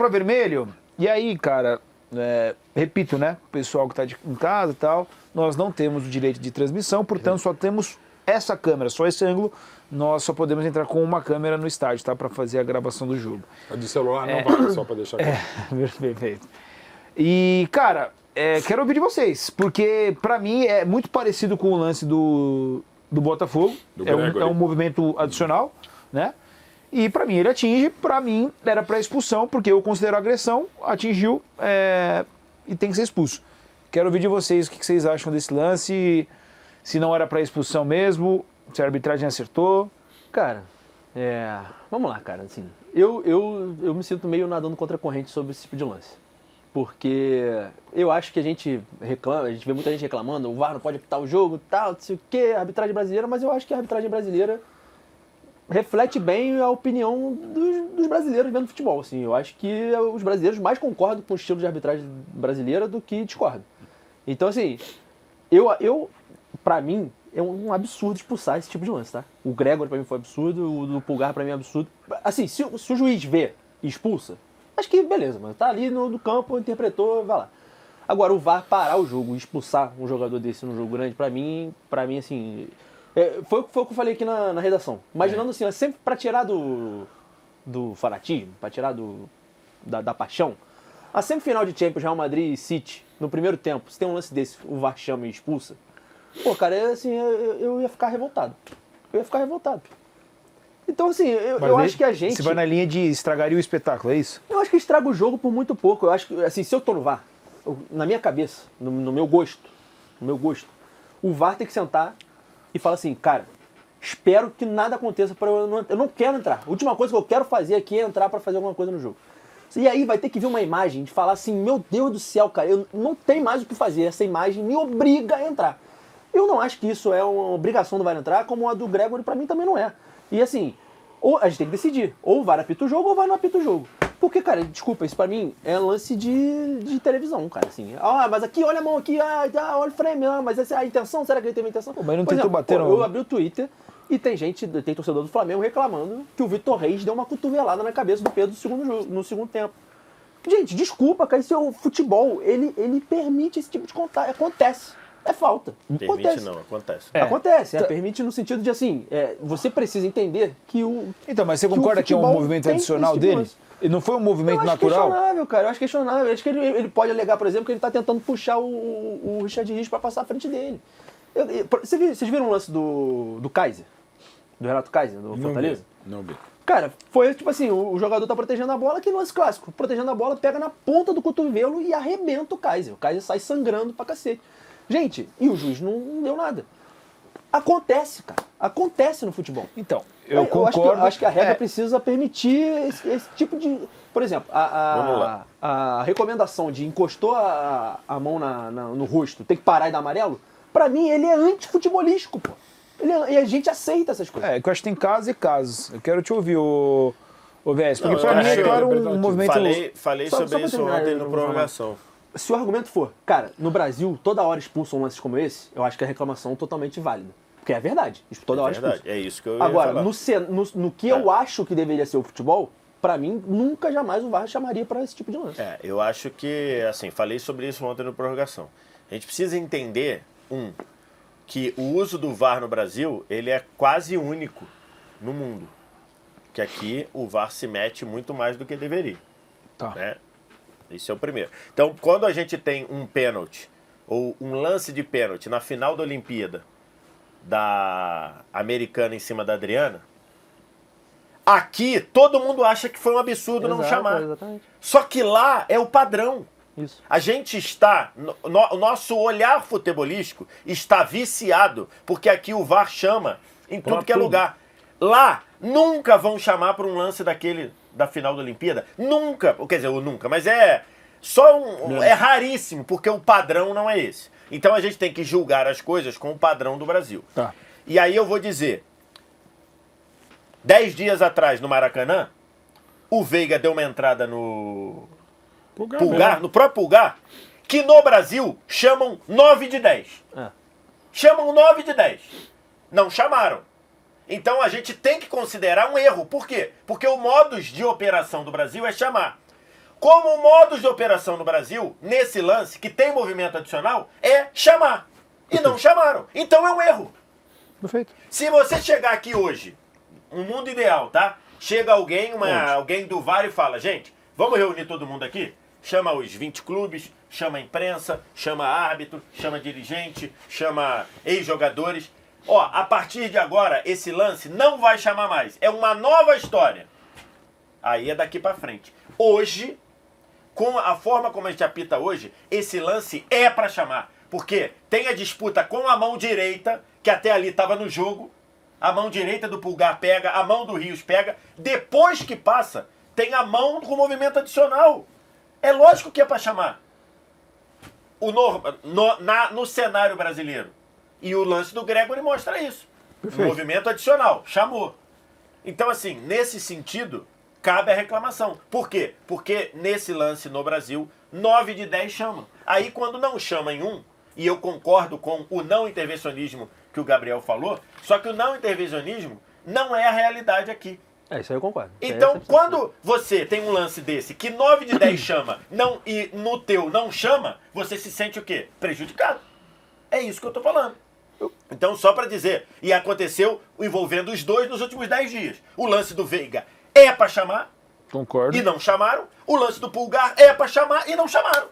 leva vermelho, e aí, cara, repito, né? O pessoal que está em casa e tal, nós não temos o direito de transmissão, portanto, só temos essa câmera, só esse ângulo, nós só podemos entrar com uma câmera no estádio, tá? Para fazer a gravação do jogo. A de celular não vale, só para deixar claro. Perfeito. E, cara, quero ouvir de vocês, porque para mim é muito parecido com o lance do Botafogo, é um movimento adicional, né? E para mim ele atinge, para mim era para expulsão, porque eu considero agressão, atingiu e tem que ser expulso. Quero ouvir de vocês o que vocês acham desse lance, se não era para expulsão mesmo, se a arbitragem acertou. Cara, vamos lá, cara, assim, eu me sinto meio nadando contra a corrente sobre esse tipo de lance. Porque eu acho que a gente vê muita gente reclamando, o VAR não pode apitar o jogo, tal, não sei o quê, a arbitragem brasileira, mas eu acho que a arbitragem brasileira reflete bem a opinião dos brasileiros vendo futebol, assim. Eu acho que os brasileiros mais concordam com o estilo de arbitragem brasileira do que discordam. Então, assim, pra mim, é um absurdo expulsar esse tipo de lance, tá? O Gregor pra mim foi absurdo, o do Pulgar pra mim é absurdo. Assim, se o juiz vê e expulsa, acho que beleza, mano. Tá ali no campo, interpretou, vai lá. Agora, o VAR parar o jogo e expulsar um jogador desse num jogo grande, pra mim assim... Foi o que eu falei aqui na redação. Imaginando assim, sempre pra tirar do fanatismo, pra tirar da paixão, a semifinal de Champions, Real Madrid e City, no primeiro tempo, se tem um lance desse, o VAR chama e expulsa, pô, cara, assim, eu ia ficar revoltado. Então, assim, eu acho que a gente... Você vai na linha de estragaria o espetáculo, é isso? Eu acho que estraga o jogo por muito pouco. Eu acho que, assim, se eu tô no VAR, na minha cabeça, no meu gosto, o VAR tem que sentar e falar assim, cara, espero que nada aconteça para eu não quero entrar. A última coisa que eu quero fazer aqui é entrar para fazer alguma coisa no jogo. E aí vai ter que vir uma imagem de falar assim, meu Deus do céu, cara, eu não tenho mais o que fazer. Essa imagem me obriga a entrar. Eu não acho que isso é uma obrigação do VAR entrar, como a do Gregory pra mim também não é. E assim, ou a gente tem que decidir, ou o VAR apita o jogo ou o VAR não apita o jogo. Porque, cara, desculpa, isso pra mim é lance de televisão, cara, assim. Mas aqui, olha a mão aqui, olha o frame, mas essa é a intenção, será que ele teve a intenção? Pô, mas não tentou bater, não. Eu abri o Twitter e tem torcedor do Flamengo reclamando que o Vitor Reis deu uma cotovelada na cabeça do Pedro no segundo tempo. Gente, desculpa, cara, isso é o futebol, ele permite esse tipo de contato, acontece. É falta. Permite não, acontece. Acontece, permite no sentido de assim, você precisa entender que o... Então, mas você concorda que é um movimento adicional dele? E não foi um movimento natural? Questionável, cara. Eu acho questionável. Eu acho que ele pode alegar, por exemplo, que ele está tentando puxar o Richard Rios para passar à frente dele. Vocês viram o lance do Kaiser? Do Renato Kaiser, do Fortaleza? Não vi. Cara, foi tipo assim, o jogador tá protegendo a bola, que lance clássico. Protegendo a bola, pega na ponta do cotovelo e arrebenta o Kaiser. O Kaiser sai sangrando pra cacete. Gente, e o juiz não deu nada. Acontece, cara. Acontece no futebol. Então, eu concordo. Acho que a regra precisa permitir esse tipo de... Por exemplo, a recomendação de encostou a mão no rosto, tem que parar e dar amarelo, pra mim ele é antifutebolístico, pô. E a gente aceita essas coisas. Que eu acho que tem casos e casos. Eu quero te ouvir, ô VS, porque pra mim é claro um movimento... Falei sobre isso ontem no prorrogação. Se o argumento for, cara, no Brasil, toda hora expulsam lances como esse, eu acho que a reclamação é totalmente válida. Porque é verdade. Toda hora expulsam. É isso que eu ia Agora, falar. no que eu acho que deveria ser o futebol, pra mim, nunca jamais o VAR chamaria pra esse tipo de lance. Eu acho que, assim, falei sobre isso ontem no prorrogação. A gente precisa entender, que o uso do VAR no Brasil, ele é quase único no mundo. Que aqui o VAR se mete muito mais do que deveria. Tá. Né? Esse é o primeiro. Então, quando a gente tem um pênalti, ou um lance de pênalti na final da Olimpíada, da americana em cima da Adriana, aqui todo mundo acha que foi um absurdo não chamar. Exatamente. Só que lá é o padrão. Isso. A gente está, o nosso olhar futebolístico está viciado, porque aqui o VAR chama em tudo que é lugar. Lá, nunca vão chamar para um lance daquele da final da Olimpíada. Nunca, quer dizer, nunca, mas é raríssimo, porque o padrão não é esse. Então a gente tem que julgar as coisas com o padrão do Brasil. Tá. E aí eu vou dizer, 10 dias atrás no Maracanã, o Veiga deu uma entrada no Pulgar, no próprio Pulgar, que no Brasil chamam 9 de 10. Chamam 9 de 10. Não chamaram. Então a gente tem que considerar um erro. Por quê? Porque o modus de operação do Brasil é chamar. Como o modus de operação no Brasil, nesse lance, que tem movimento adicional, é chamar. E não chamaram. Então é um erro. Perfeito. Se você chegar aqui hoje, um mundo ideal, tá? Chega alguém, alguém do VAR e fala, gente, vamos reunir todo mundo aqui? Chama os 20 clubes, chama a imprensa, chama árbitro, chama dirigente, chama ex-jogadores. Ó, a partir de agora, esse lance não vai chamar mais. É uma nova história. Aí é daqui pra frente. Hoje, com a forma como a gente apita hoje, esse lance é pra chamar. Porque tem a disputa com a mão direita, que até ali estava no jogo. A mão direita do Pulgar pega, a mão do Rios pega. Depois que passa, tem a mão com movimento adicional. É lógico que é para chamar. No cenário brasileiro. E o lance do Gregory mostra isso. Perfeito. Movimento adicional, chamou. Então, assim, nesse sentido, cabe a reclamação. Por quê? Porque nesse lance no Brasil, 9 de 10 chamam. Aí quando não chama em um, e eu concordo com o não intervencionismo que o Gabriel falou, só que o não intervencionismo não é a realidade aqui. Isso aí eu concordo. Então, quando você tem um lance desse que 9 de 10 chama e no teu não chama, você se sente o quê? Prejudicado. É isso que eu tô falando. Então, só para dizer, e aconteceu envolvendo os dois nos últimos 10 dias. O lance do Veiga é para chamar Concordo. e não chamaram. O lance do Pulgar é para chamar e não chamaram.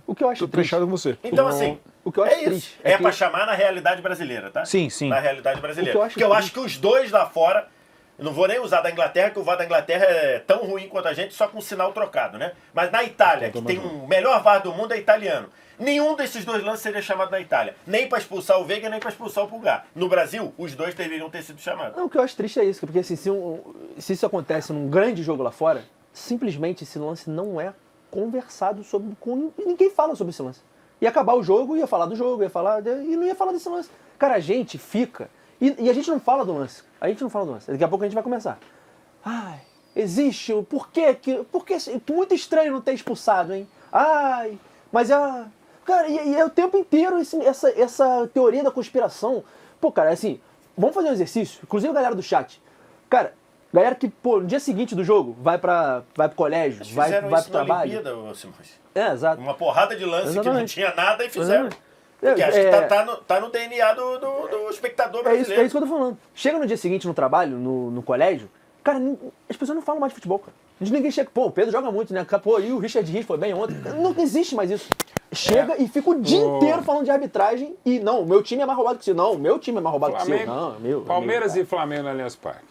O que eu acho Tô fechado com você. Então, assim, o que eu acho é isso. triste É que- para chamar na realidade brasileira, tá? Sim, sim. Na realidade brasileira. O que eu acho Porque eu acho triste- que os dois lá fora, eu não vou nem usar da Inglaterra, que o VAR da Inglaterra é tão ruim quanto a gente, só com sinal trocado, né? Mas na Itália, que tem o melhor VAR do mundo, é italiano. Nenhum desses dois lances seria chamado na Itália. Nem para expulsar o Veiga, nem para expulsar o Pulgar. No Brasil, os dois deveriam ter sido chamados. Não, o que eu acho triste é isso, porque assim, se isso acontece num grande jogo lá fora, simplesmente esse lance não é conversado sobre. E ninguém fala sobre esse lance. Ia acabar o jogo, ia falar do jogo, e não ia falar desse lance. Cara, a gente fica. E a gente não fala do lance. A gente não fala do lance. Daqui a pouco a gente vai começar. Ai, existe. Por quê? Muito estranho não ter expulsado, hein? Ai, mas é. Cara, e é o tempo inteiro essa teoria da conspiração. Pô, cara, assim, vamos fazer um exercício. Inclusive a galera do chat. Cara, galera que, pô, no dia seguinte do jogo vai pro colégio, Eles vai fizeram pro isso na trabalho. Olimpíada, ô Simões. Exato. Uma porrada de lance que não Exatamente. tinha nada e fizeram. Exatamente. Porque acho É- que tá no DNA do espectador É isso brasileiro. que eu tô falando. Chega no dia seguinte no trabalho, no colégio, cara, as pessoas não falam mais de futebol, cara. Ninguém chega, pô, o Pedro joga muito, né? Pô, e o Richard Rios foi bem ontem. Não existe mais isso. Chega e fica o dia inteiro falando de arbitragem e não, o meu time é mais roubado que o seu. Não, o meu time é mais roubado que o seu. Não, meu. Palmeiras meu, e Flamengo no Allianz Parque.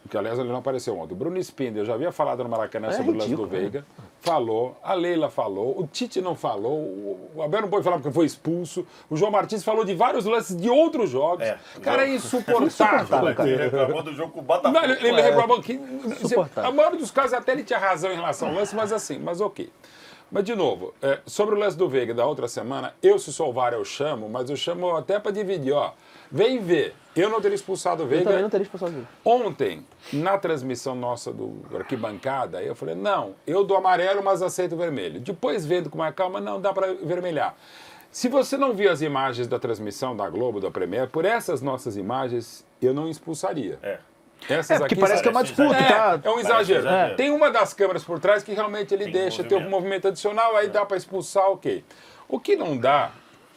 Que, aliás, ele não apareceu ontem. O Bruno Spindler, eu já havia falado no Maracanã sobre o lance do ridículo, Veiga. Falou, a Leila falou, o Tite não falou, o Abel não pode falar porque foi expulso, o João Martins falou de vários lances de outros jogos. Cara, é insuportável. Insuportável, cara. Ele reclamou do jogo com o Botafogo. Não, ele reclamou que... Insuportável. A maioria dos casos até ele tinha razão em relação ao lance, mas ok. Mas, de novo, sobre o lance do Veiga da outra semana, se sou o VAR, eu chamo até para dividir, ó. Vem ver, eu não teria expulsado o Eu Veiga. também não teria expulsado ele. Ontem, na transmissão nossa do Arquibancada, eu falei, não, eu dou amarelo, mas aceito o vermelho. Depois, vendo com mais calma, não dá para vermelhar. Se você não viu as imagens da transmissão da Globo, da Premier, por essas nossas imagens, eu não expulsaria. Essas Porque aqui parece que é uma disputa, tá? É um exagero. exagero. Tem uma das câmeras por trás que realmente ele deixa ter um movimento. movimento adicional, aí dá para expulsar, ok. O que não dá,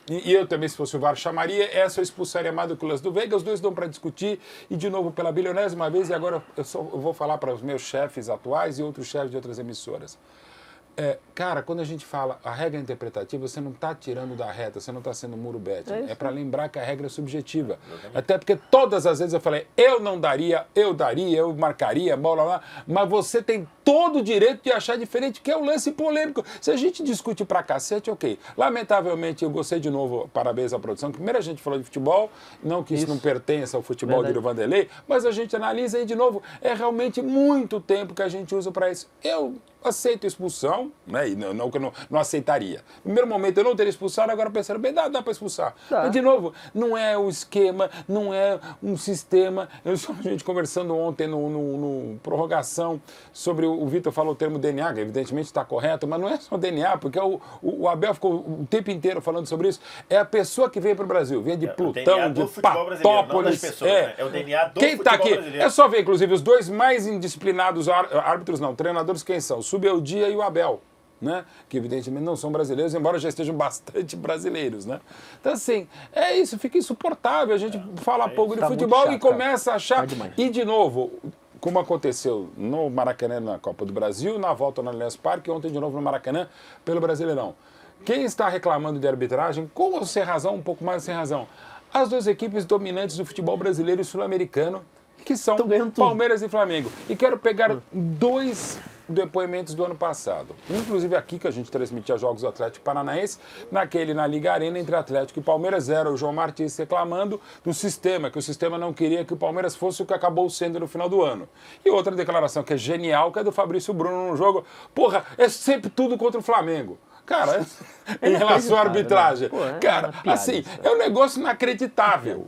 e eu também, se fosse o VAR, chamaria, essa eu expulsaria mais do que o lance do Veiga, os dois dão para discutir, e de novo, pela bilionésima vez, e agora eu vou falar para os meus chefes atuais e outros chefes de outras emissoras. Cara, quando a gente fala a regra interpretativa, você não está tirando da reta, você não está sendo muro betting. É para lembrar que a regra é subjetiva. Até porque todas as vezes eu falei, eu não daria, eu marcaria, bola lá, mas você tem todo o direito de achar diferente, que é o lance polêmico. Se a gente discute pra cacete, ok. Lamentavelmente, eu gostei de novo, parabéns à produção, que primeiro a gente falou de futebol, não que isso não pertença ao futebol de Vanderlei, mas a gente analisa aí de novo, é realmente muito tempo que a gente usa para isso. Eu aceito expulsão, né? E não que eu não aceitaria. No primeiro momento eu não teria expulsado, agora pensando, bem, dá para expulsar. Tá. Mas, de novo, não é um esquema, não é um sistema. A gente conversando ontem no prorrogação sobre o Vitor falou o termo DNA, que evidentemente está correto, mas não é só DNA, porque o Abel ficou o tempo inteiro falando sobre isso. É a pessoa que veio para o Brasil, vem de Plutão, de Patópolis. É o DNA do Quem está futebol aqui? brasileiro. É só ver, inclusive, os dois mais indisciplinados árbitros, não, treinadores, quem são? sub é o Dia e o Abel, né? Que evidentemente não são brasileiros, embora já estejam bastante brasileiros, né? Então assim, é isso, fica insuportável a gente falar pouco de tá muito futebol chato, e começa a Tá achar... demais. E de novo, como aconteceu no Maracanã na Copa do Brasil, na volta no Allianz Parque, ontem de novo no Maracanã pelo Brasileirão. Quem está reclamando de arbitragem, com ou sem razão, um pouco mais sem razão, as duas equipes dominantes do futebol brasileiro e sul-americano, que são Tão ganhando tudo. Palmeiras e Flamengo. E quero pegar 2 depoimentos do ano passado. Inclusive aqui, que a gente transmitia jogos do Atlético Paranaense, na Liga Arena, entre Atlético e Palmeiras, era o João Martins reclamando do sistema, que o sistema não queria que o Palmeiras fosse o que acabou sendo no final do ano. E outra declaração que é genial, que é do Fabrício Bruno no jogo, porra, é sempre tudo contra o Flamengo. Cara, em relação à arbitragem. Né? Pô, é cara, uma piada assim, isso. é um negócio inacreditável.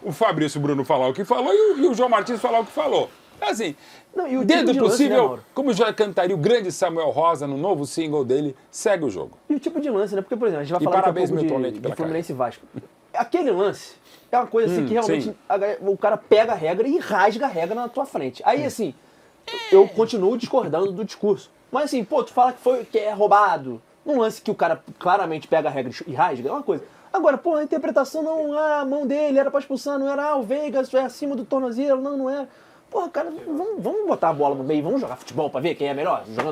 O Fabrício Bruno falar o que falou e o João Martins falar o que falou. Assim, Não, e o dentro tipo do de lance, né, possível, Mauro? como já cantaria o grande Samuel Rosa no novo single dele, segue o jogo. E o tipo de lance, né? Porque, por exemplo, a gente vai E falar daqui a parabéns, pouco Milton Leite, de pela Fluminense e Vasco. Aquele lance é uma coisa assim que realmente sim. o cara pega a regra e rasga a regra na tua frente. Aí, assim, eu continuo discordando do discurso. Mas assim, pô, tu fala que é roubado. Num lance que o cara claramente pega a regra e rasga, é uma coisa. Agora, pô, a interpretação não, a mão dele era pra expulsar, não era, o Veiga é acima do tornozelo, não é. Porra, cara, vamos botar a bola no meio, vamos jogar futebol pra ver quem é melhor, jogando bola.